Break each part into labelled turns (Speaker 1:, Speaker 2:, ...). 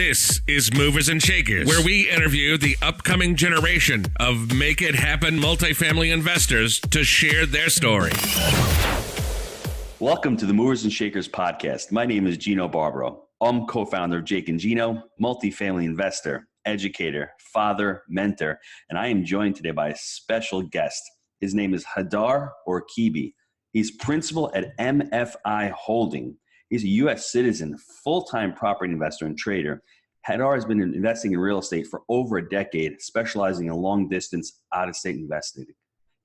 Speaker 1: This is Movers and Shakers, where we interview the upcoming generation of Make It Happen multifamily investors to share their story.
Speaker 2: Welcome to the Movers and Shakers podcast. My name is Gino Barbaro. I'm co-founder of Jake and Gino, multifamily investor, educator, father, mentor, and I am joined today by a special guest. His name is Hadar Orkibi. He's principal at MFI Holding. He's a U.S. citizen, full-time property investor and trader. Hadar has been investing in real estate for over a decade, specializing in long-distance, out-of-state investing.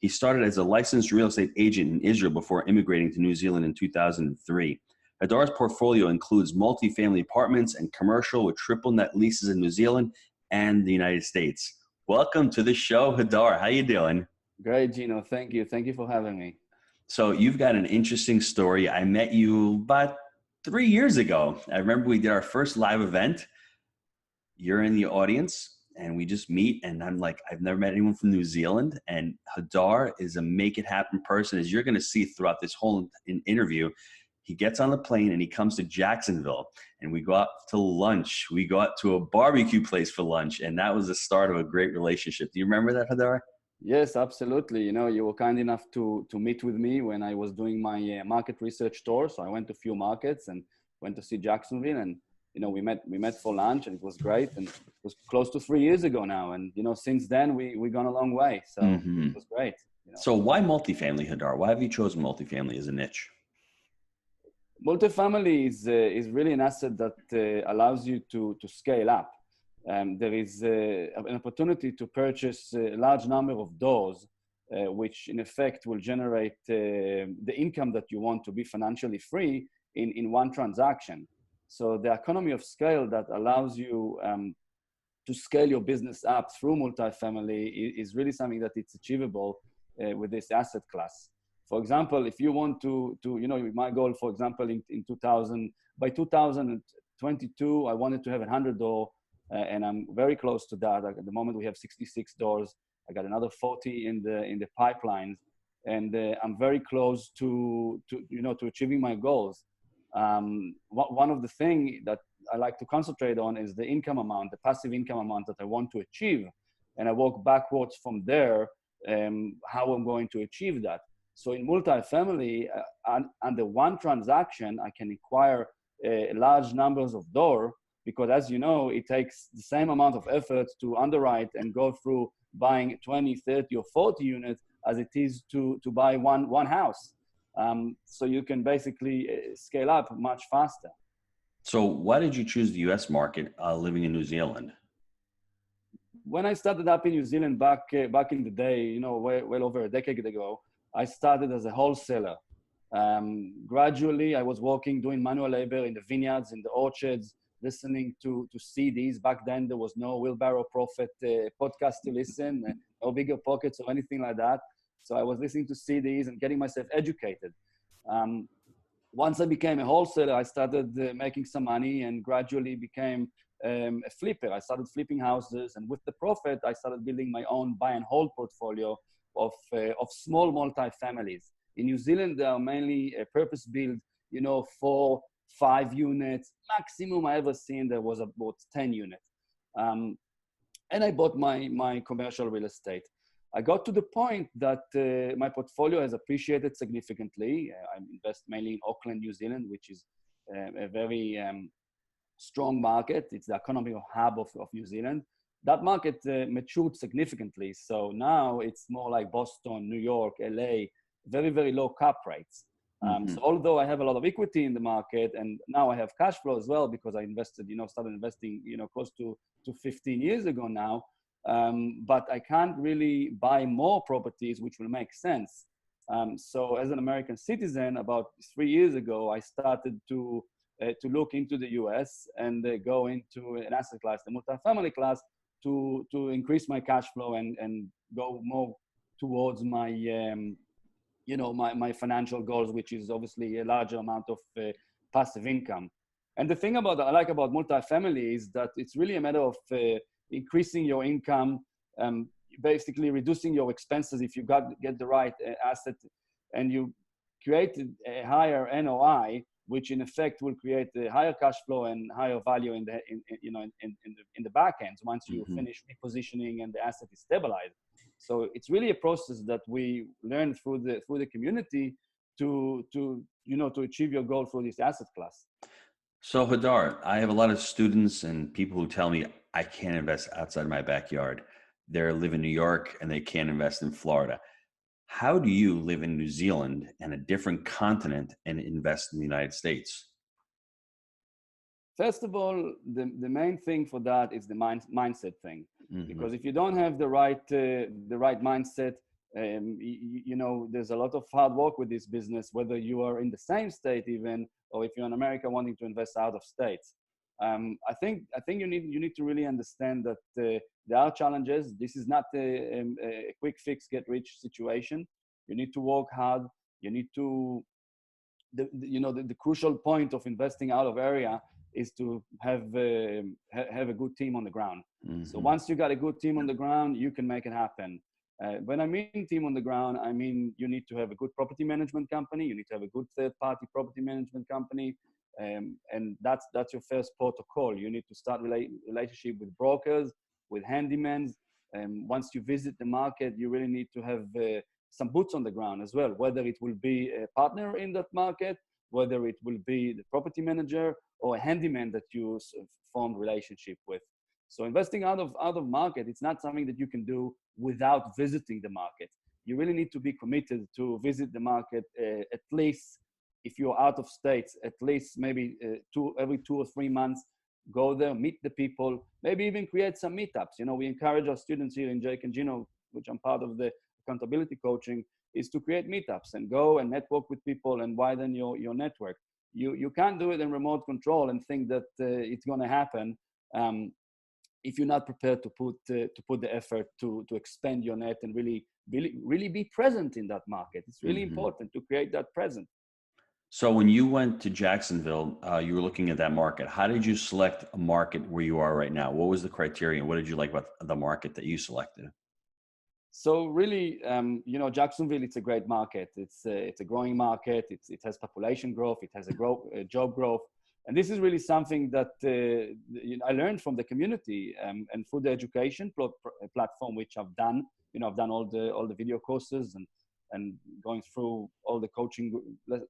Speaker 2: He started as a licensed real estate agent in Israel before immigrating to New Zealand in 2003. Hadar's portfolio includes multifamily apartments and commercial with triple net leases in New Zealand and the United States. Welcome to the show, Hadar. How you doing?
Speaker 3: Great, Gino. Thank you. Thank you for having me.
Speaker 2: So you've got an interesting story. I met you about 3 years ago. I remember we did our first live event. You're in the audience and we just meet and I'm like, I've never met anyone from New Zealand, and Hadar is a make it happen person, as you're going to see throughout this whole interview. He gets on the plane and he comes to Jacksonville and we go out to lunch. We go out to a barbecue place for lunch, and that was the start of a great relationship. Do you remember that, Hadar?
Speaker 3: Yes, absolutely. You know, you were kind enough to meet with me when I was doing my market research tour. So I went to a few markets and went to see Jacksonville, and, you know, we met for lunch and it was great. And it was close to 3 years ago now. And, you know, since then we've gone a long way. So It was great. You know.
Speaker 2: So why multifamily, Hadar? Why have you chosen multifamily as a niche?
Speaker 3: Multifamily is really an asset that allows you to scale up. There is an opportunity to purchase a large number of doors, which in effect will generate the income that you want to be financially free in one transaction. So the economy of scale that allows you to scale your business up through multifamily is really something that it's achievable with this asset class. For example, if you want to you know, my goal, for example, by 2022, I wanted to have 100 door. And I'm very close to that. At the moment, we have 66 doors. I got another 40 in the pipeline, and I'm very close to achieving my goals. One of the things that I like to concentrate on is the income amount, the passive income amount that I want to achieve, and I work backwards from there. How I'm going to achieve that. So in multifamily, under one transaction, I can acquire large numbers of doors. Because as you know, it takes the same amount of effort to underwrite and go through buying 20, 30, or 40 units as it is to buy one house. So you can basically scale up much faster.
Speaker 2: So why did you choose the U.S. market living in New Zealand?
Speaker 3: When I started up in New Zealand back in the day, you know, well over a decade ago, I started as a wholesaler. Gradually, I was working, doing manual labor in the vineyards, in the orchards, listening to CDs. Back then, there was no Wheelbarrow Profit podcast to listen, no Bigger Pockets or anything like that. So I was listening to CDs and getting myself educated. Once I became a wholesaler, I started making some money and gradually became a flipper. I started flipping houses, and with the profit, I started building my own buy and hold portfolio of small multifamilies. In New Zealand, they are mainly purpose-built, you know, for 5 units. Maximum I ever seen there was about 10 units. And I bought my commercial real estate. I got to the point that my portfolio has appreciated significantly. I invest mainly in Auckland, New Zealand, which is a very strong market. It's the economic hub of New Zealand. That market matured significantly. So now it's more like Boston, New York, LA, very, very low cap rates. So although I have a lot of equity in the market, and now I have cash flow as well because I invested, started investing, close to 15 years ago now. But I can't really buy more properties, which will make sense. So as an American citizen, about 3 years ago, I started to look into the US and go into an asset class, the multifamily class, to increase my cash flow and go more towards my my financial goals, which is obviously a larger amount of passive income. And the thing I like about multifamily is that it's really a matter of increasing your income, basically reducing your expenses if you get the right asset, and you create a higher NOI. which in effect will create a higher cash flow and higher value in the back end once you finish repositioning and the asset is stabilized. So it's really a process that we learn through the community to achieve your goal for this asset class.
Speaker 2: So Hadar, I have a lot of students and people who tell me I can't invest outside my backyard. They live in New York and they can't invest in Florida. How do you live in New Zealand and a different continent and invest in the United States?
Speaker 3: First of all, the main thing for that is the mindset thing. Because if you don't have the right mindset, there's a lot of hard work with this business, whether you are in the same state even, or if you're in America wanting to invest out of states. I think you need to really understand that there are challenges. This is not a quick fix, get rich situation. You need to work hard. You need to, the crucial point of investing out of area is to have a good team on the ground. So once you got a good team on the ground, you can make it happen. When I mean team on the ground, I mean you need to have a good property management company. You need to have a good third-party property management company. And that's your first port of call. You need to start relationship with brokers, with handymans. Once you visit the market, you really need to have some boots on the ground as well, whether it will be a partner in that market, whether it will be the property manager or a handyman that you formed relationship with. So investing out of market, it's not something that you can do without visiting the market. You really need to be committed to visit the market at least, if you're out of states, at least maybe every 2 or 3 months. Go there, meet the people, maybe even create some meetups. We encourage our students here in Jake and Gino, which I'm part of the accountability coaching, is to create meetups and go and network with people and widen your network. You can't do it in remote control and think that it's going to happen if you're not prepared to put the effort to expand your net and really be present in that market. It's really important to create that presence.
Speaker 2: So when you went to Jacksonville, you were looking at that market. How did you select a market where you are right now? What was the criteria? What did you like about the market that you selected?
Speaker 3: So really, Jacksonville, it's a great market. It's a growing market. It has population growth. It has a job growth. And this is really something that I learned from the community and through the education platform, which I've done. I've done all the video courses and going through all the coaching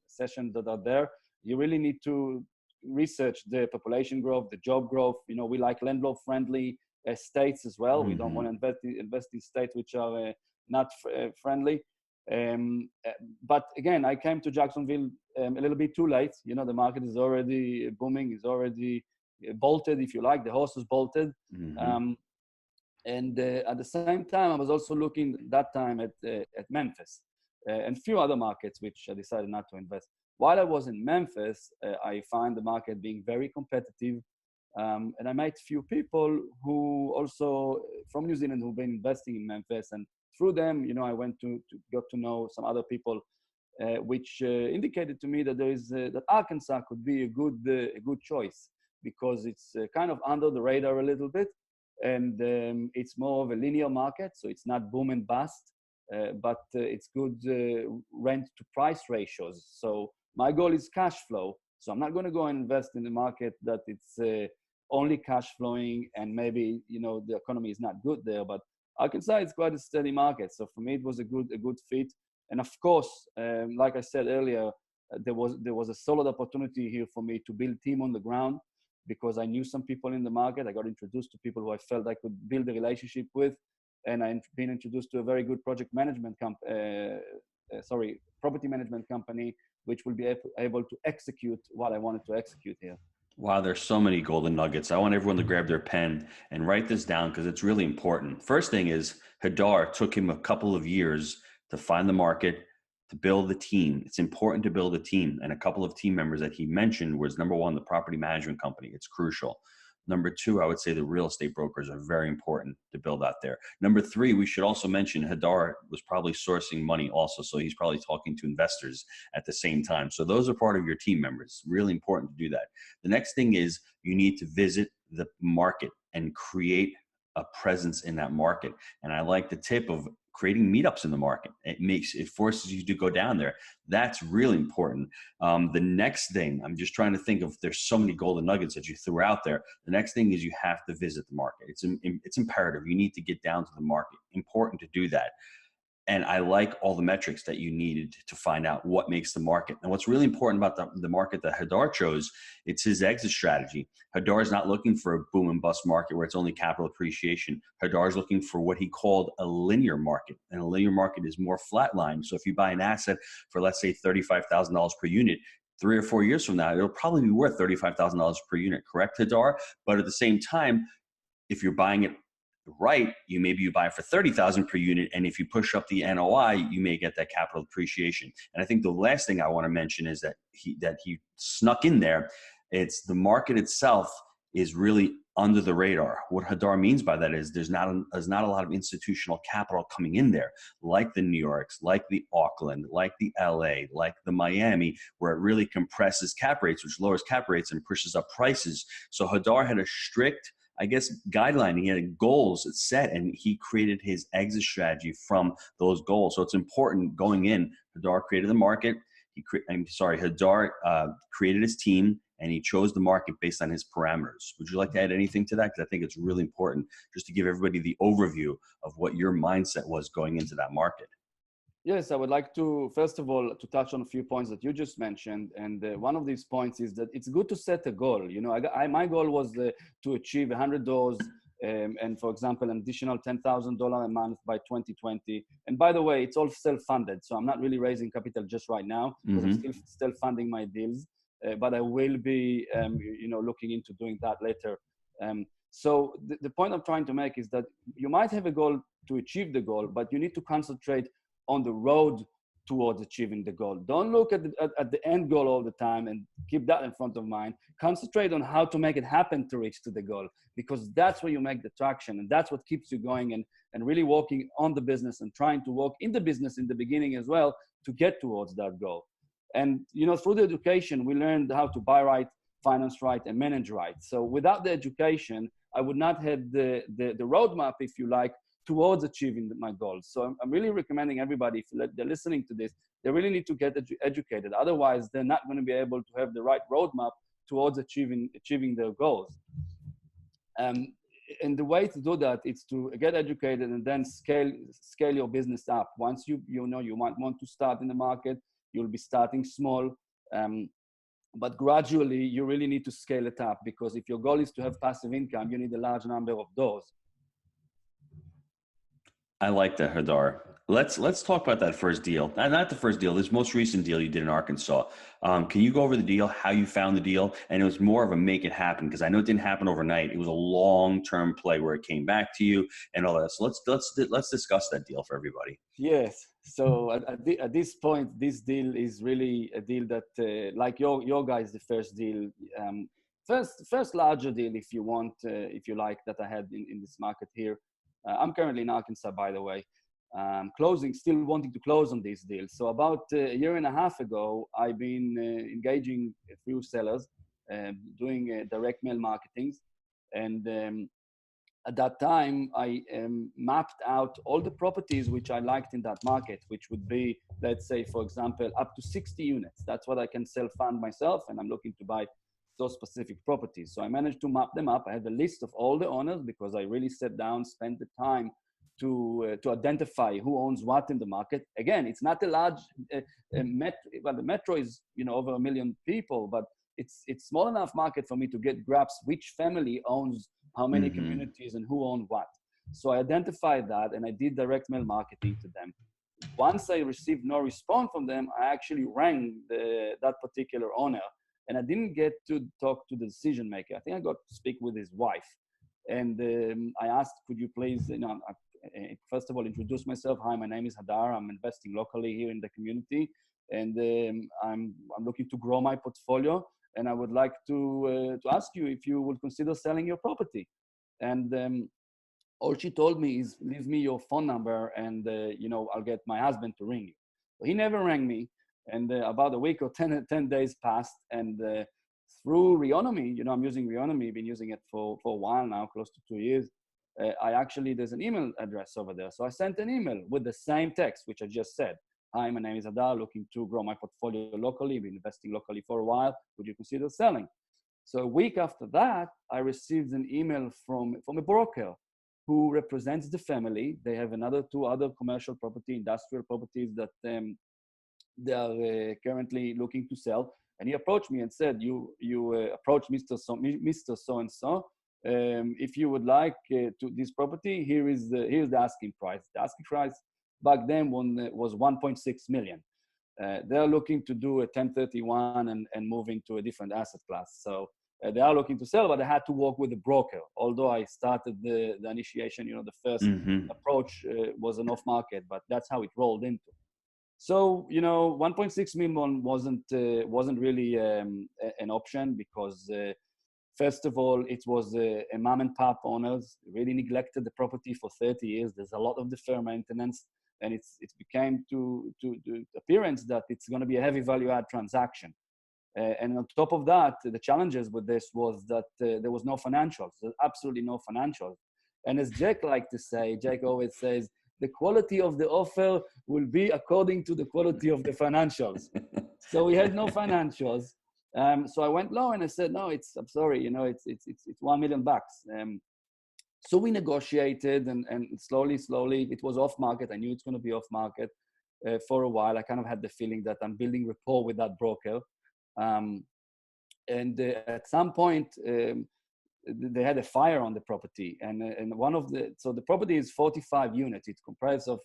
Speaker 3: sessions that are there. You really need to research the population growth, the job growth. We like landlord-friendly states as well. We don't want to invest in states which are not friendly. But again, I came to Jacksonville a little bit too late. The market is already booming, is already bolted, if you like. The horse is bolted. And at the same time, I was also looking that time at Memphis and a few other markets, which I decided not to invest. While I was in Memphis, I find the market being very competitive. And I met a few people who also from New Zealand who've been investing in Memphis. And through them, I went to get to know some other people, which indicated to me that that Arkansas could be a good choice because it's kind of under the radar a little bit. And it's more of a linear market, so it's not boom and bust, but it's good rent to price ratios. So my goal is cash flow. So I'm not going to go and invest in the market that it's only cash flowing and maybe the economy is not good there. But Arkansas is quite a steady market, so for me it was a good fit. And of course, like I said earlier, there was a solid opportunity here for me to build team on the ground, because I knew some people in the market. I got introduced to people who I felt I could build a relationship with. And I've been introduced to a very good property management company, which will be able to execute what I wanted to execute here.
Speaker 2: Wow, there's so many golden nuggets. I want everyone to grab their pen and write this down because it's really important. First thing is, Hadar took him a couple of years to find the market, to build the team. It's important to build a team. And a couple of team members that he mentioned was, number one, the property management company. It's crucial. Number two, I would say the real estate brokers are very important to build out there. Number three, we should also mention Hadar was probably sourcing money also. So he's probably talking to investors at the same time. So those are part of your team members. Really important to do that. The next thing is you need to visit the market and create a presence in that market. And I like the tip of creating meetups in the market. It forces you to go down there. That's really important. The next thing, I'm just trying to think of, there's so many golden nuggets that you threw out there. The next thing is you have to visit the market. It's imperative. You need to get down to the market. Important to do that. And I like all the metrics that you needed to find out what makes the market. And what's really important about the market that Hadar chose, it's his exit strategy. Hadar is not looking for a boom and bust market where it's only capital appreciation. Hadar is looking for what he called a linear market. And a linear market is more flatline. So if you buy an asset for, let's say, $35,000 per unit, 3 or 4 years from now, it'll probably be worth $35,000 per unit, correct, Hadar? But at the same time, if you're buying it right, you buy it for $30,000 per unit, and if you push up the NOI, you may get that capital appreciation. And I think the last thing I want to mention is that he snuck in there. It's the market itself is really under the radar. What Hadar means by that is there's not a lot of institutional capital coming in there, like the New Yorks, like the Auckland, like the LA, like the Miami, where it really compresses cap rates, which lowers cap rates and pushes up prices. So Hadar had a strict, I guess, guideline. He had goals set, and he created his exit strategy from those goals. So it's important going in. Hadar created the market. Hadar created his team, and he chose the market based on his parameters. Would you like to add anything to that? Because I think it's really important just to give everybody the overview of what your mindset was going into that market.
Speaker 3: Yes, I would like to, first of all, to touch on a few points that you just mentioned. And one of these points is that it's good to set a goal. You know, my goal was to achieve 100 doors and, for example, an additional $10,000 a month by 2020. And by the way, it's all self-funded. So I'm not really raising capital just right now because I'm still funding my deals. But I will be, looking into doing that later. So the point I'm trying to make is that you might have a goal to achieve the goal, but you need to concentrate on the road towards achieving the goal. Don't look at the end goal all the time and keep that in front of mind. Concentrate on how to make it happen to reach to the goal, because that's where you make the traction, and that's what keeps you going and really working on the business and trying to work in the business in the beginning as well to get towards that goal. And, through the education, we learned how to buy right, finance right, and manage right. So without the education, I would not have the roadmap, if you like, towards achieving my goals. So I'm really recommending everybody, if they're listening to this, they really need to get educated. Otherwise, they're not going to be able to have the right roadmap towards achieving their goals. And the way to do that is to get educated and then scale your business up. Once you might want to start in the market, you'll be starting small. But gradually, you really need to scale it up, because if your goal is to have passive income, you need a large number of doors.
Speaker 2: I like that, Hadar. Let's talk about that first deal. Not the first deal, this most recent deal you did in Arkansas. Can you go over the deal, how you found the deal? And it was more of a make it happen, because I know it didn't happen overnight. It was a long-term play where it came back to you and all that. So let's discuss that deal for everybody.
Speaker 3: Yes. So at this point, this deal is really a deal that, like your guys, the first deal, first larger deal, if you want, if you like, that I had in this market here. I'm currently in Arkansas, by the way. Still wanting to close on this deal. So about a year and a half ago, I've been engaging a few sellers, doing direct mail marketing. And at that time, I mapped out all the properties which I liked in that market, which would be, let's say, for example, up to 60 units. That's what I can self-fund myself, and I'm looking to buy those specific properties. So I managed to map them up. I had a list of all the owners, because I really sat down, spent the time to identify who owns what in the market. Again, it's not a large metro. Well, the metro is over 1 million people, but it's small enough market for me to grasp which family owns how many communities and who own what. So I identified that, and I did direct mail marketing to them. Once I received no response from them, I actually rang that particular owner. And I didn't get to talk to the decision maker. I think I got to speak with his wife. And I asked, could you please, first of all, introduce myself. Hi, my name is Hadar. I'm investing locally here in the community. And I'm looking to grow my portfolio. And I would like to ask you if you would consider selling your property. And all she told me is, leave me your phone number, and I'll get my husband to ring you. So he never rang me. And about a week or 10 days passed, and through Reonomy, I'm using Reonomy, been using it for a while now, close to 2 years. there's an email address over there. So I sent an email with the same text, which I just said. Hi, my name is Hadar, looking to grow my portfolio locally, been investing locally for a while. Would you consider selling? So a week after that, I received an email from a broker who represents the family. They have two other commercial property, industrial properties that they are currently looking to sell. And he approached me and said, you approached Mr. So-and-so. If you would like to this property, here's the asking price. The asking price back then was 1.6 million. They're looking to do a 1031 and move into a different asset class. So they are looking to sell, but I had to work with a broker. Although I started the initiation, the first approach was an off market, but that's how it rolled into. So 1.6 million wasn't really an option because first of all, it was a mom and pop owners really neglected the property for 30 years. There's a lot of deferred maintenance, and it became to the appearance that it's going to be a heavy value add transaction. And on top of that, the challenges with this was that there was no financials. There's absolutely no financials. And as Jake liked to say, Jake always says, the quality of the offer will be according to the quality of the financials. So we had no financials. So I went low and I said, no, I'm sorry, it's $1 million. So we negotiated and slowly, it was off market. I knew it's going to be off market for a while. I kind of had the feeling that I'm building rapport with that broker. And at some point, they had a fire on the property, and so the property is 45 units. It's comprised of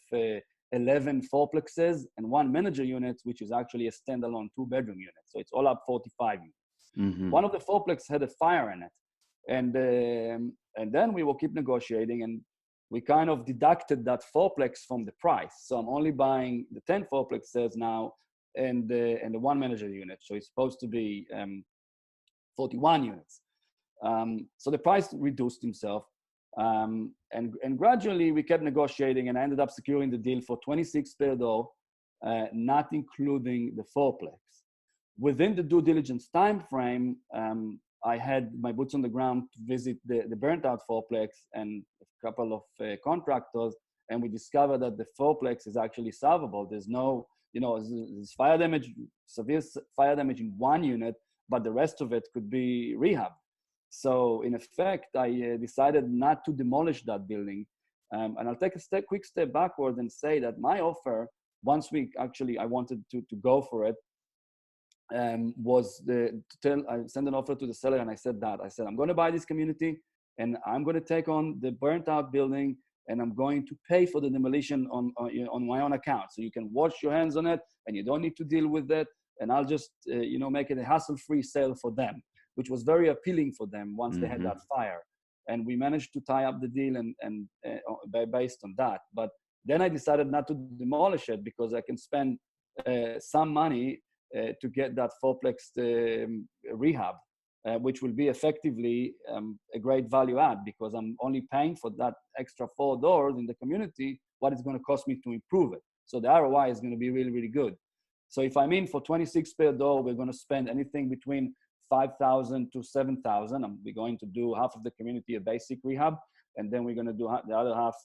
Speaker 3: 11 fourplexes and one manager unit, which is actually a standalone 2-bedroom unit. So it's all up 45 units. Mm-hmm. One of the fourplex had a fire in it, and then we will keep negotiating, and we kind of deducted that fourplex from the price. So I'm only buying the 10 fourplexes now and the one manager unit. So it's supposed to be 41 units. So the price reduced himself, and gradually we kept negotiating, and I ended up securing the deal for 26 per door, not including the fourplex. Within the due diligence time frame, I had my boots on the ground to visit the burnt out fourplex and a couple of contractors, and we discovered that the fourplex is actually solvable. There's no, there's fire damage, severe fire damage in one unit, but the rest of it could be rehab. So in effect, I decided not to demolish that building. And I'll take a quick step backward and say that my offer, once I wanted to go for it, was I sent an offer to the seller, and I said, I'm going to buy this community, and I'm going to take on the burnt out building, and I'm going to pay for the demolition on my own account. So you can wash your hands on it, and you don't need to deal with it. And I'll just, make it a hassle-free sale for them, which was very appealing for them once they had that fire. And we managed to tie up the deal and based on that. But then I decided not to demolish it because I can spend some money to get that fourplex rehab, which will be effectively a great value add because I'm only paying for that extra 4 doors in the community, what it's going to cost me to improve it. So the ROI is going to be really, really good. So if I'm in for 26 per door, we're going to spend anything between $5,000 to $7,000. We're going to do half of the community a basic rehab, and then we're going to do the other half,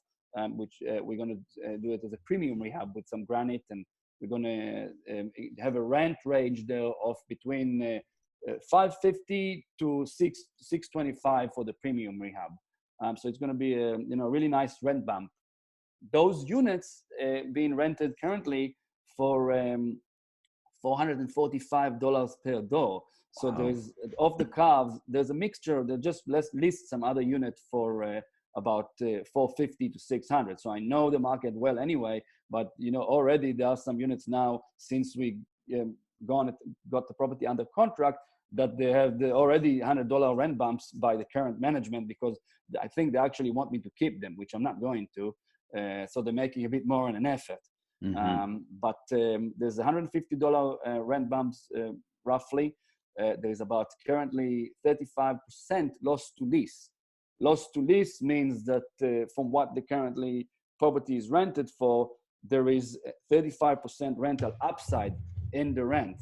Speaker 3: which we're going to do it as a premium rehab with some granite, and we're going to have a rent range there of between $550 to $625 for the premium rehab. So it's going to be a really nice rent bump. Those units being rented currently for $445 per door. So wow. There's off the cards, there's a mixture. Let's list some other units for about $450 to $600. So I know the market well anyway, but already there are some units now since we got the property under contract that they have already $100 rent bumps by the current management because I think they actually want me to keep them, which I'm not going to. So they're making a bit more in an effort. Mm-hmm. But there's $150 rent bumps roughly. There's about currently 35% loss to lease. Loss to lease means that from what the currently property is rented for, there is 35% rental upside in the rent,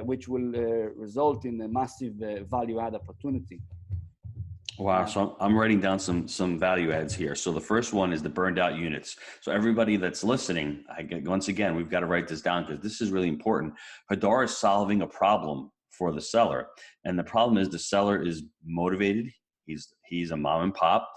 Speaker 3: which will result in a massive value add opportunity.
Speaker 2: Wow. So I'm writing down some value adds here. So the first one is the burned out units. So everybody that's listening, once again, we've got to write this down because this is really important. Hadar is solving a problem for the seller. And the problem is the seller is motivated. He's a mom and pop.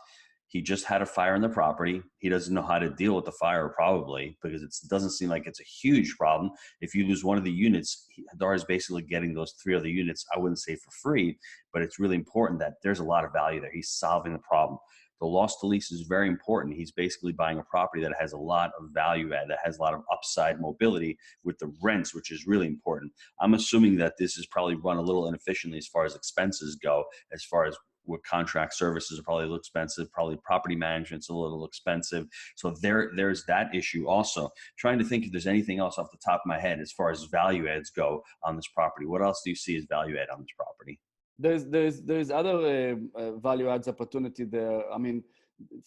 Speaker 2: He just had a fire in the property. He doesn't know how to deal with the fire probably because it doesn't seem like it's a huge problem. If you lose one of the units, Hadar is basically getting those 3 other units, I wouldn't say for free, but it's really important that there's a lot of value there. He's solving the problem. The loss to lease is very important. He's basically buying a property that has a lot of value add, that has a lot of upside mobility with the rents, which is really important. I'm assuming that this is probably run a little inefficiently as far as expenses go, as far as what contract services are probably a little expensive, probably property management's a little expensive. So there's that issue also. Trying to think if there's anything else off the top of my head as far as value adds go on this property. What else do you see as value add on this property?
Speaker 3: There's other value adds opportunity there. I mean,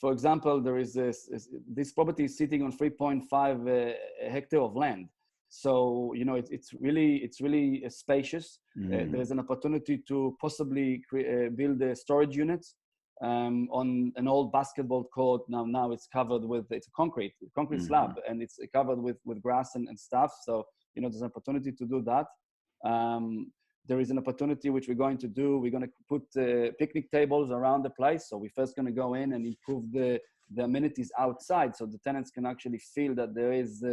Speaker 3: for example, there is this property is sitting on 3.5 hectare of land. So, you know, it's really spacious. There's an opportunity to possibly build storage units on an old basketball court. Now it's covered with, it's a concrete slab, and it's covered with grass and stuff. So, you know, there's an opportunity to do that. There is an opportunity which we're going to do. We're going to put picnic tables around the place. So we're first going to go in and improve the amenities outside, so the tenants can actually feel that there is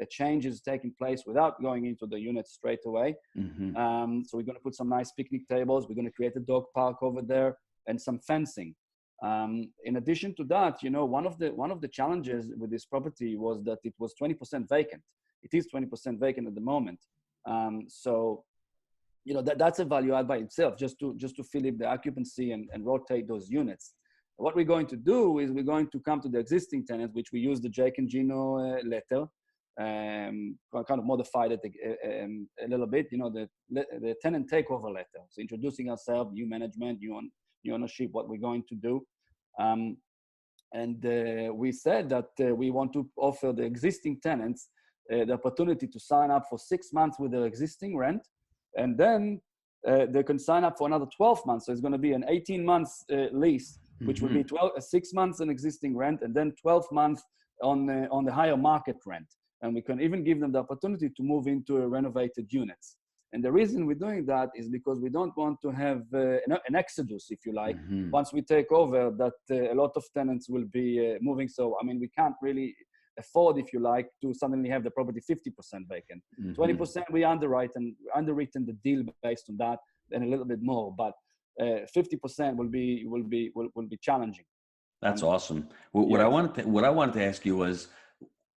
Speaker 3: a change is taking place without going into the unit straight away. So we're going to put some nice picnic tables. We're going to create a dog park over there and some fencing. In addition to that, you know, one of the challenges with this property was that it was 20% vacant. It is 20% vacant at the moment. So, you know, that's a value add by itself, just to fill in the occupancy and rotate those units. What we're going to do is we're going to come to the existing tenants, which we use the Jake and Gino letter, kind of modified it a little bit, you know, the tenant takeover letter. So introducing ourselves, new management, new ownership, what we're going to do. And we said that we want to offer the existing tenants the opportunity to sign up for 6 months with their existing rent, and then they can sign up for another 12 months. So it's going to be an 18 months lease, which will be 6 months in existing rent, and then 12 months on the higher market rent. And we can even give them the opportunity to move into renovated units. And the reason we're doing that is because we don't want to have an exodus, if you like, once we take over, that a lot of tenants will be moving. So, I mean, we can't really afford, if you like, to suddenly have the property 50% vacant. 20% we underwritten the deal based on that, and a little bit more. But 50% will be challenging.
Speaker 2: That's awesome. What I wanted to ask you was,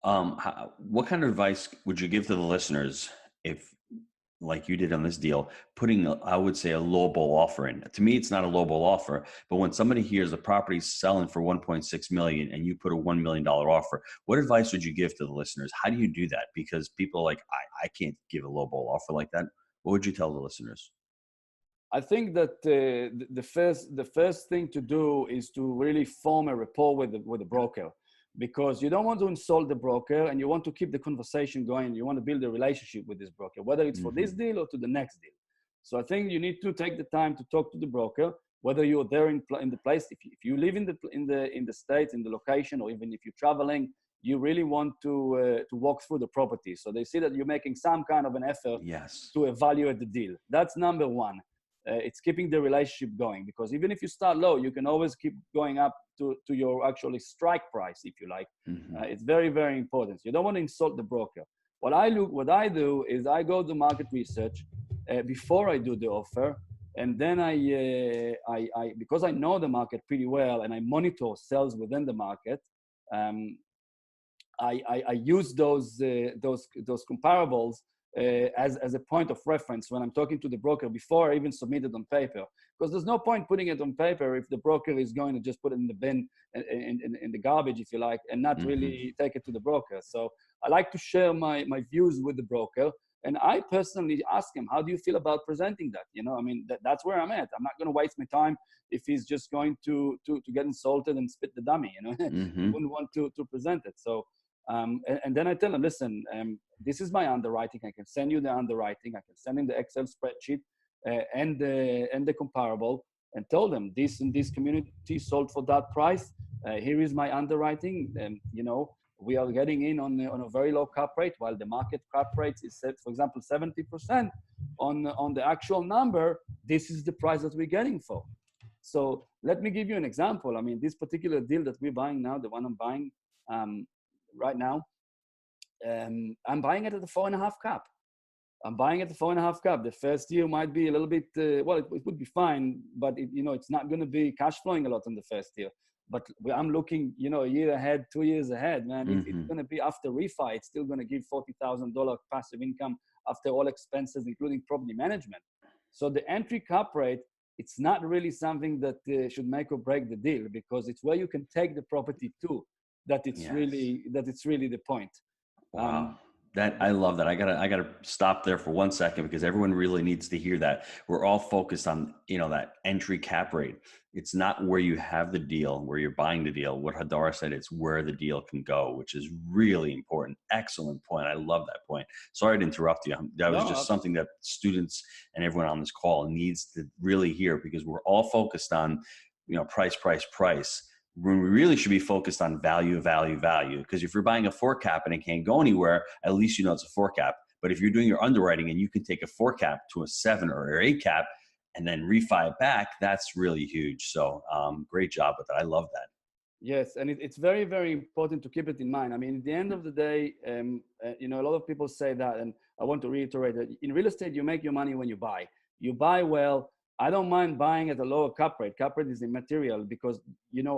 Speaker 2: what kind of advice would you give to the listeners if, like you did on this deal, putting, I would say, a lowball offer in? To me, it's not a lowball offer, but when somebody hears a property selling for 1.6 million and you put a $1 million offer, what advice would you give to the listeners? How do you do that? Because people are like, I can't give a lowball offer like that. What would you tell the listeners?
Speaker 3: I think that the first thing to do is to really form a rapport with the broker, because you don't want to insult the broker, and you want to keep the conversation going. You want to build a relationship with this broker, whether it's for this deal or to the next deal. So I think you need to take the time to talk to the broker, whether you're there in the place. If you live in the States, in the location, or even if you're traveling, you really want to walk through the property, so they see that you're making some kind of an effort to evaluate the deal. That's number one. It's keeping the relationship going, because even if you start low, you can always keep going up to your actually strike price, if you like. It's very, very important. You don't want to insult the broker. What I do is I go to market research before I do the offer, and then I because I know the market pretty well and I monitor sales within the market. I use those comparables as a point of reference when I'm talking to the broker before I even submit it on paper, because there's no point putting it on paper if the broker is going to just put it in the bin, in the garbage, if you like, and not really take it to the broker. So I like to share my views with the broker, and I personally ask him, how do you feel about presenting that? You know, I mean, that's where I'm at. I'm not going to waste my time if he's just going to get insulted and spit the dummy, you know. I wouldn't want to present it. So and then I tell them, listen, this is my underwriting. I can send you the underwriting. I can send in the Excel spreadsheet and the comparable. and told them this and this community sold for that price. Here is my underwriting. And, we are getting in on a very low cap rate, while the market cap rate is set, for example, 70% on the actual number. This is the price that we're getting for. So let me give you an example. I mean, this particular deal that we're buying now, the one I'm buying right now, I'm buying it at a 4.5 cap. I'm buying at the 4.5 cap. The first year might be a little bit, it would be fine, but it's not going to be cash flowing a lot in the first year. But I'm looking, a year ahead, 2 years ahead, man.
Speaker 2: Mm-hmm.
Speaker 3: It's going to be after refi. It's still going to give $40,000 passive income after all expenses, including property management. So the entry cap rate, it's not really something that should make or break the deal, because it's where you can take the property to that it's really the point.
Speaker 2: Wow. I love that. I gotta stop there for 1 second, because everyone really needs to hear that. We're all focused on, that entry cap rate. It's not where you have the deal, where you're buying the deal. What Hadar said, it's where the deal can go, which is really important. Excellent point. I love that point. Sorry to interrupt you. That was just something that students and everyone on this call needs to really hear, because we're all focused on, price. When we really should be focused on value. Because if you're buying a 4 cap and it can't go anywhere, at least it's a 4 cap. But if you're doing your underwriting and you can take a 4 cap to a 7 or 8 cap and then refi it back, that's really huge. So great job with that. I love that.
Speaker 3: Yes, and it's very, very important to keep it in mind. I mean, at the end of the day, a lot of people say that, and I want to reiterate that in real estate, you make your money when you buy. You buy well. I don't mind buying at a lower cap rate. Cap rate is immaterial, because,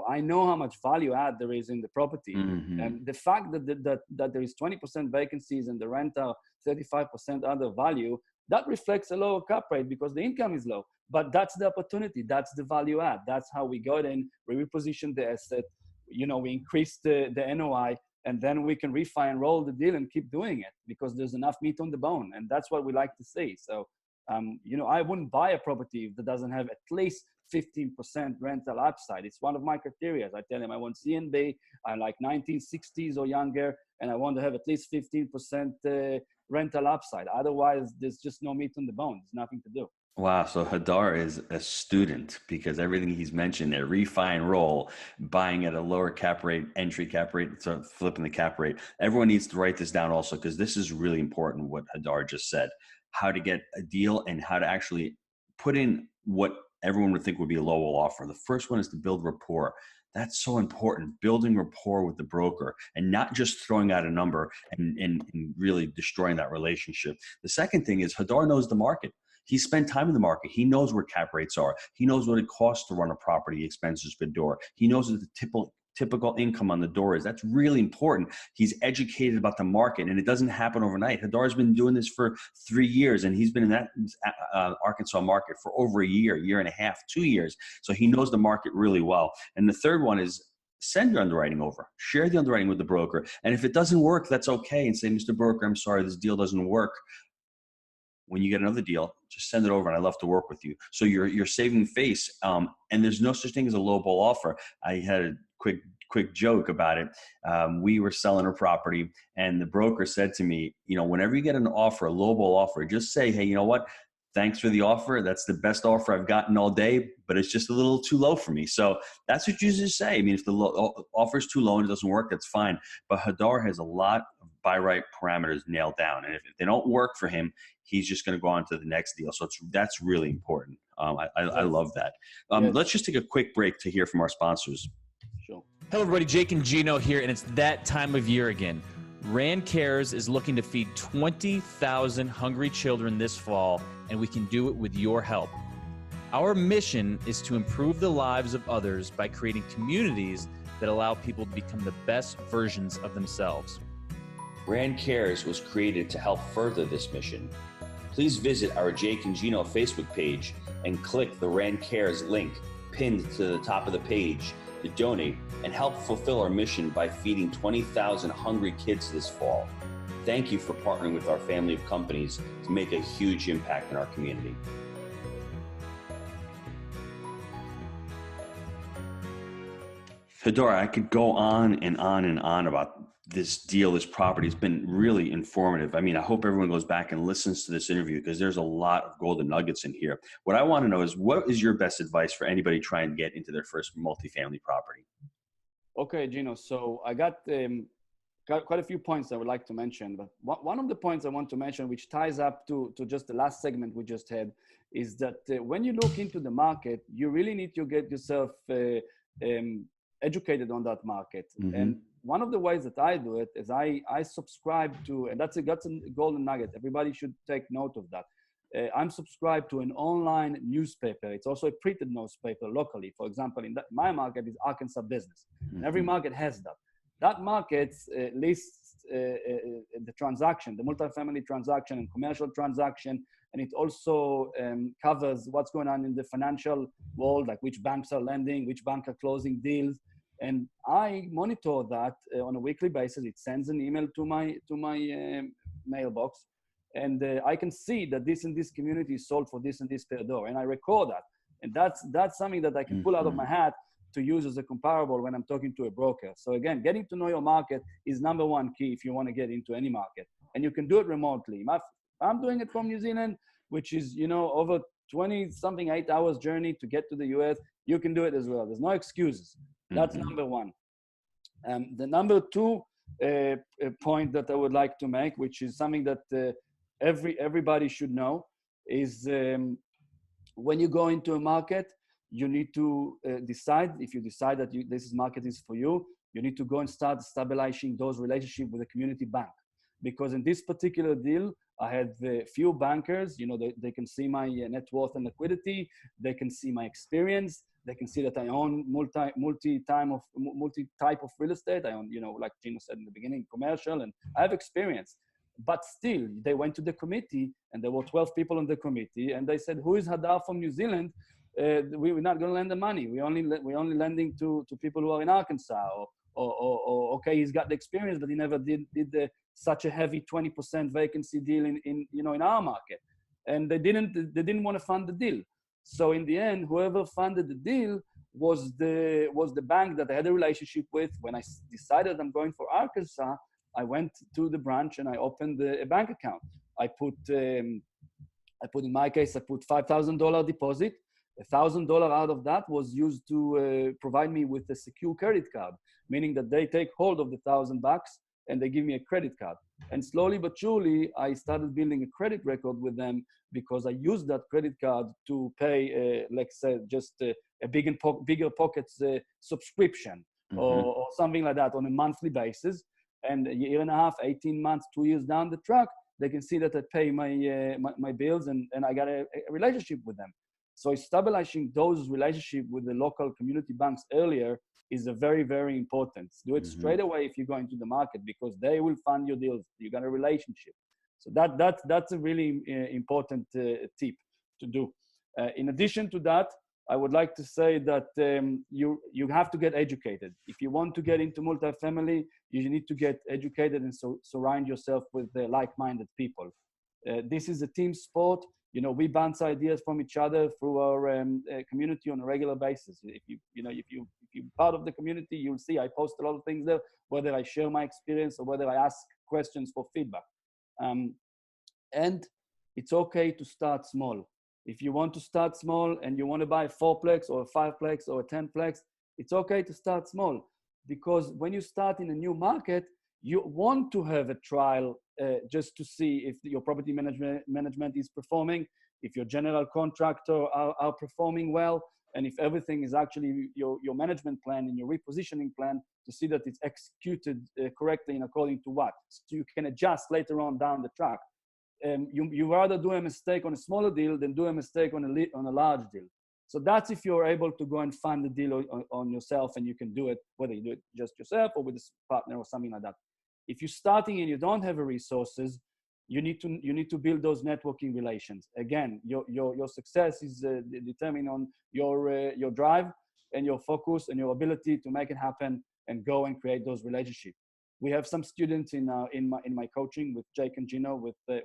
Speaker 3: I know how much value add there is in the property.
Speaker 2: Mm-hmm.
Speaker 3: And the fact that there is 20% vacancies and the rent are 35% under value, that reflects a lower cap rate because the income is low. But that's the opportunity. That's the value add. That's how we got in. We repositioned the asset. We increased the NOI, and then we can refi and roll the deal and keep doing it because there's enough meat on the bone. And that's what we like to see. So, I wouldn't buy a property that doesn't have at least 15% rental upside. It's one of my criteria. I tell them I want C&B, I like 1960s or younger, and I want to have at least 15% rental upside. Otherwise, there's just no meat on the bone. There's nothing to do.
Speaker 2: Wow. So Hadar is a student, because everything he's mentioned there, refi and roll, buying at a lower cap rate, entry cap rate, so flipping the cap rate. Everyone needs to write this down also, because this is really important, what Hadar just said, how to get a deal and how to actually put in what everyone would think would be a low offer. The first one is to build rapport. That's so important, building rapport with the broker and not just throwing out a number and really destroying that relationship. The second thing is Hadar knows the market. He spent time in the market. He knows where cap rates are. He knows what it costs to run a property expenses per door. He knows what the typical income on the door is. That's really important. He's educated about the market, and it doesn't happen overnight. Hadar's been doing this for 3 years, and he's been in that Arkansas market for over a year and a half, 2 years. So he knows the market really well. And the third one is send your underwriting over. Share the underwriting with the broker. And if it doesn't work, that's okay. And say, Mr. Broker, I'm sorry, this deal doesn't work. When you get another deal, just send it over, and I love to work with you. So you're saving face. And there's no such thing as a lowball offer. I had a quick joke about it. We were selling a property, and the broker said to me, whenever you get an offer, a lowball offer, just say, hey, you know what? Thanks for the offer. That's the best offer I've gotten all day, but it's just a little too low for me. So that's what you just say. I mean, if the offer is too low and it doesn't work, that's fine. But Hadar has a lot of buy right parameters nailed down. And if they don't work for him, he's just going to go on to the next deal. So that's really important. I love that.
Speaker 3: Yes.
Speaker 2: Let's just take a quick break to hear from our sponsors.
Speaker 3: Sure.
Speaker 4: Hello, everybody. Jake and Gino here, and it's that time of year again. Rand Cares is looking to feed 20,000 hungry children this fall, and we can do it with your help. Our mission is to improve the lives of others by creating communities that allow people to become the best versions of themselves.
Speaker 2: Rand Cares was created to help further this mission. Please visit our Jake and Gino Facebook page and click the Rand Cares link pinned to the top of the page to donate and help fulfill our mission by feeding 20,000 hungry kids this fall. Thank you for partnering with our family of companies to make a huge impact in our community. Hadar, I could go on and on and on about this deal, this property has been really informative. I mean, I hope everyone goes back and listens to this interview because there's a lot of golden nuggets in here. What I want to know is, what is your best advice for anybody trying to get into their first multifamily property?
Speaker 3: Okay, Gino. So I got quite a few points I would like to mention, but one of the points I want to mention, which ties up to just the last segment we just had, is that when you look into the market, you really need to get yourself educated on that market.
Speaker 2: Mm-hmm.
Speaker 3: And one of the ways that I do it is I subscribe to, and that's a golden nugget. Everybody should take note of that. I'm subscribed to an online newspaper. It's also a printed newspaper locally. For example, my market is Arkansas Business.
Speaker 2: Mm-hmm.
Speaker 3: And every market has that. That market lists the transaction, the multifamily transaction and commercial transaction, and it also covers what's going on in the financial world, like which banks are lending, which banks are closing deals. And I monitor that on a weekly basis. It sends an email to my mailbox, and I can see that this and this community is sold for this and this per door, and I record that. And that's something that I can pull out of my hat to use as a comparable when I'm talking to a broker. So again, getting to know your market is number one key if you want to get into any market. And you can do it remotely. I'm doing it from New Zealand, which is, over 20-something 8 hours journey to get to the US. You can do it as well. There's no excuses. That's number one. The number two point that I would like to make, which is something that everybody should know, is when you go into a market, you need to decide. If you decide that this market is for you, you need to go and start stabilizing those relationships with the community bank. Because in this particular deal, I had a few bankers, they can see my net worth and liquidity. They can see my experience. They can see that I own multi-type of real estate. I own, like Gino said in the beginning, commercial, and I have experience. But still, they went to the committee, and there were 12 people on the committee, and they said, "Who is Hadar from New Zealand? We're not going to lend the money. We're only lending to people who are in Arkansas, or okay, he's got the experience, but he never did such a heavy 20% vacancy deal in our market." And they didn't want to fund the deal. So in the end, whoever funded the deal was the bank that I had a relationship with. When I decided I'm going for Arkansas, I went to the branch and I opened a bank account. I put in my case, I put $5,000 deposit. $1,000 out of that was used to provide me with a secure credit card, meaning that they take hold of the $1,000 and they give me a credit card. And slowly but surely, I started building a credit record with them because I used that credit card to pay, let's say, just a bigger pockets subscription or something like that on a monthly basis. And a year and a half, 18 months, 2 years down the track, they can see that I pay my bills and I got a relationship with them. So establishing those relationships with the local community banks earlier is a very, very important. Do it straight away if you go into the market because they will fund your deals. You got a relationship. So that's a really important tip to do. In addition to that, I would like to say that you have to get educated. If you want to get into multifamily, you need to get educated and surround yourself with like-minded people. This is a team sport. We bounce ideas from each other through our community on a regular basis. If you're part of the community, you'll see I post a lot of things there, whether I share my experience or whether I ask questions for feedback. And it's okay to start small. If you want to start small and you want to buy a 4-plex or a 5-plex or a 10-plex, it's okay to start small because when you start in a new market, you want to have a trial just to see if your property management is performing, if your general contractor are performing well, and if everything is actually your management plan and your repositioning plan to see that it's executed correctly and according to what. So you can adjust later on down the track. You rather do a mistake on a smaller deal than do a mistake on a large deal. So that's if you're able to go and fund the deal on yourself and you can do it, whether you do it just yourself or with a partner or something like that. If you're starting and you don't have the resources, you need to build those networking relations. Again, your success is determined on your drive and your focus and your ability to make it happen and go and create those relationships. We have some students in my coaching with Jake and Gino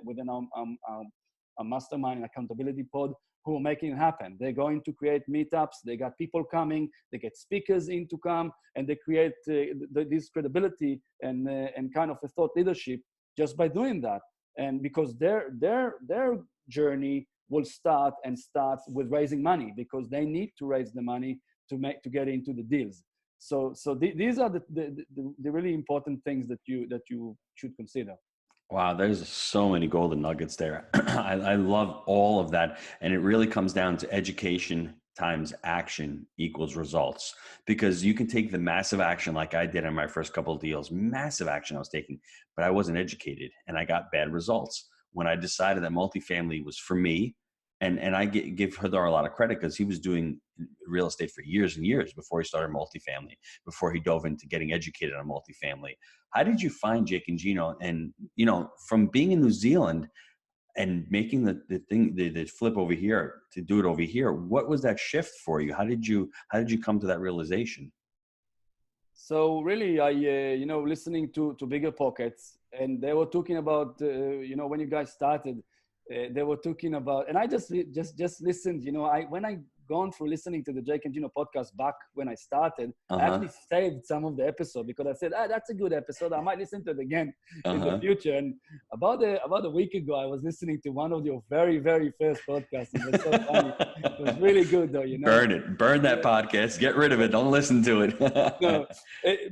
Speaker 3: within our mastermind and accountability pod. who are making it happen. They're going to create meetups. They got people coming. They get speakers in to come, and they create this credibility and kind of a thought leadership just by doing that. And because their journey will start with raising money, because they need to raise the money to get into the deals. So these are the really important things that you should consider.
Speaker 2: Wow, there's so many golden nuggets there. I love all of that. And it really comes down to education times action equals results, because you can take the massive action like I did on my first couple of deals, massive action I was taking, but I wasn't educated and I got bad results. When I decided that multifamily was for me, and I give Hadar a lot of credit because he was doing real estate for years and years before he started multifamily, before he dove into getting educated on multifamily. How did you find Jake and Gino? And, from being in New Zealand and making the flip over here to do it over here, what was that shift for you? How did you come to that realization?
Speaker 3: So really, I, listening to Bigger Pockets, and they were talking about, when you guys started, they were talking about, and I just listened, when I gone through listening to the Jake and Gino podcast back when I started, I actually saved some of the episode because I said, that's a good episode. I might listen to it again in the future. And about a week ago, I was listening to one of your very, very first podcasts. It was so funny. It was really good though,
Speaker 2: Burn that podcast, get rid of it. Don't listen to it.
Speaker 3: No,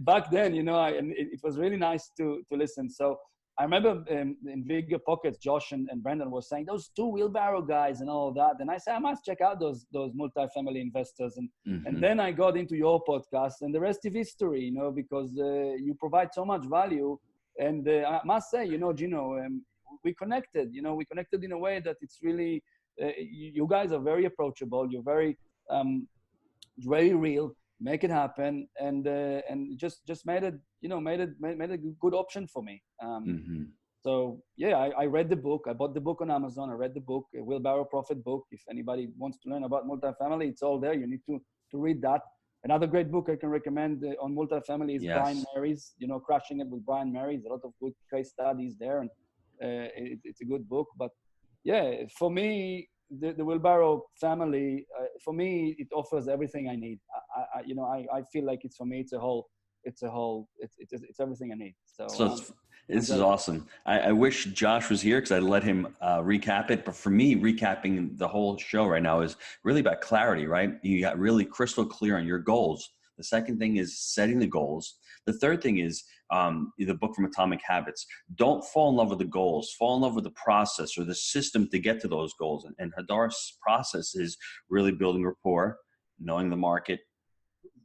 Speaker 3: back then, it was really nice to listen. So I remember in Bigger Pockets, Josh and Brandon were saying those two wheelbarrow guys and all that. And I said, I must check out those multifamily investors. And then I got into your podcast, and the rest is history, because you provide so much value. And I must say, Gino, we connected, in a way that it's really, you guys are very approachable. You're very real. Make it happen, and just made it, made it a good option for me. So yeah, I read the book. I bought the book on Amazon. I read the book, a Wheelbarrow Profit book. If anybody wants to learn about multifamily, it's all there. You need to read that. Another great book I can recommend on multifamily is Brian Mary's, Crushing It with Brian Mary's. A lot of good case studies there, and it's a good book. But yeah, for me, the Wheelbarrow family, for me, it offers everything I need. I feel like it's, for me, it's everything I need. So
Speaker 2: this is awesome. I wish Josh was here because I'd let him recap it. But for me, recapping the whole show right now is really about clarity, right? You got really crystal clear on your goals. The second thing is setting the goals. The third thing is the book from Atomic Habits. Don't fall in love with the goals. Fall in love with the process or the system to get to those goals. And Hadar's process is really building rapport, knowing the market,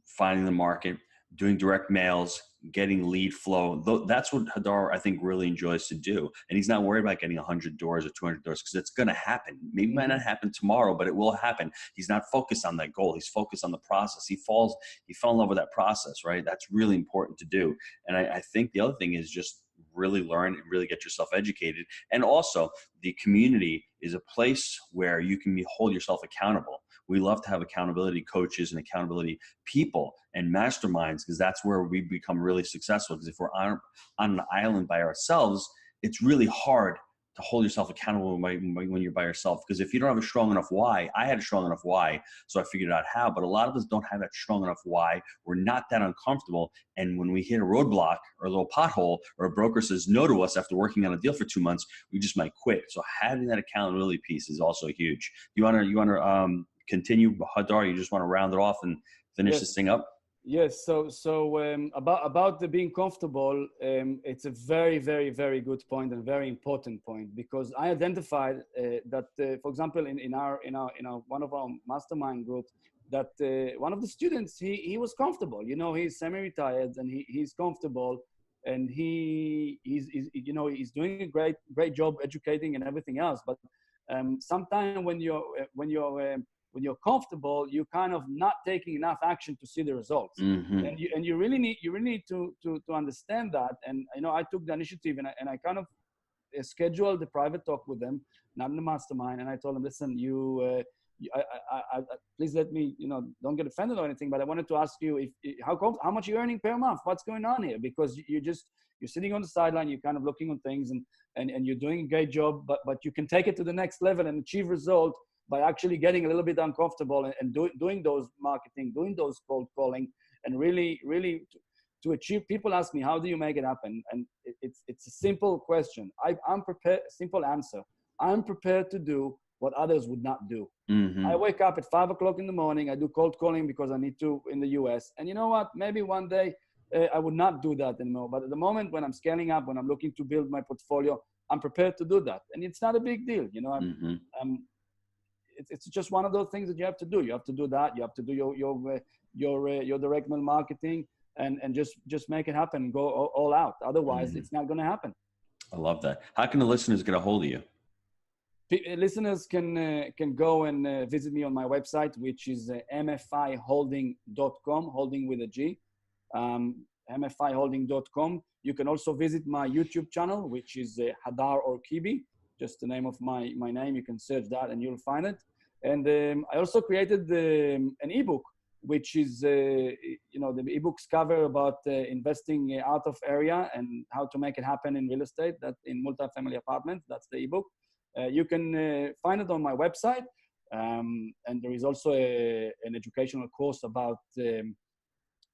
Speaker 2: finding the market, doing direct mails, getting lead flow. That's what Hadar, I think, really enjoys to do. And he's not worried about getting 100 doors or 200 doors because it's going to happen. Maybe it might not happen tomorrow, but it will happen. He's not focused on that goal. He's focused on the process. He fell in love with that process, right? That's really important to do. And I think the other thing is just really learn and really get yourself educated. And also, the community is a place where you can hold yourself accountable. We love to have accountability coaches and accountability people and masterminds, because that's where we become really successful. Because if we're on an island by ourselves, it's really hard to hold yourself accountable when you're by yourself. Because if you don't have a strong enough why, I had a strong enough why, so I figured out how. But a lot of us don't have that strong enough why. We're not that uncomfortable. And when we hit a roadblock or a little pothole, or a broker says no to us after working on a deal for 2 months, we just might quit. So having that accountability piece is also huge. You want to continue, Hadar? You just want to round it off and finish this thing up?
Speaker 3: Yes. So about the being comfortable, it's a very, very, very good point and very important point, because I identified that, for example, in our one of our mastermind groups, that one of the students, he was comfortable. He's semi-retired and he's comfortable, and he's doing a great job educating and everything else. But sometimes when you're comfortable, you're kind of not taking enough action to see the results. And you really need to understand that. And I took the initiative, and I kind of scheduled the private talk with them, not in the mastermind. And I told them, listen, please let me, don't get offended or anything, but I wanted to ask you how much you're earning per month? What's going on here? Because you're sitting on the sideline, you're kind of looking on things, and you're doing a great job, but you can take it to the next level and achieve result by actually getting a little bit uncomfortable and doing those marketing, doing those cold calling, and really to achieve. People ask me, how do you make it happen? And it's a simple question. I'm prepared. Simple answer. I'm prepared to do what others would not do.
Speaker 2: Mm-hmm.
Speaker 3: I wake up at 5 o'clock in the morning. I do cold calling because I need to in the US. And you know what? Maybe one day I would not do that anymore. But at the moment when I'm scaling up, when I'm looking to build my portfolio, I'm prepared to do that. And it's not a big deal. You know, it's just one of those things that you have to do. You have to do that. You have to do your direct mail marketing and just make it happen. Go all out. Otherwise, it's not going to happen.
Speaker 2: I love that. How can the listeners get a hold of you?
Speaker 3: Listeners can go and visit me on my website, which is mfiholding.com, holding with a G, mfiholding.com. You can also visit my YouTube channel, which is Hadar Orkibi, just the name of my name. You can search that and you'll find it. And I also created an ebook, which is, the ebooks cover about investing out of area and how to make it happen in real estate, that in multifamily apartments. That's the ebook. You can find it on my website. And there is also an educational course about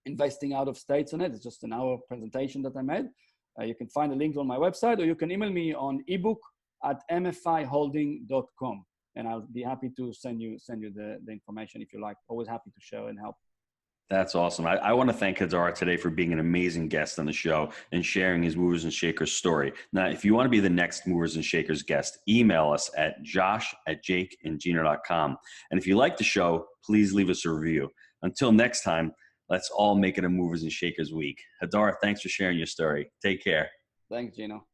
Speaker 3: investing out of states on it. It's just an hour presentation that I made. You can find the link on my website, or you can email me on ebook@mfiholding.com. And I'll be happy to send you the information if you like. Always happy to share and help.
Speaker 2: That's awesome. I want to thank Hadar today for being an amazing guest on the show and sharing his Movers and Shakers story. Now, if you want to be the next Movers and Shakers guest, email us at josh@jakeandgino.com. And if you like the show, please leave us a review. Until next time, let's all make it a Movers and Shakers week. Hadar, thanks for sharing your story. Take care.
Speaker 3: Thanks, Gino.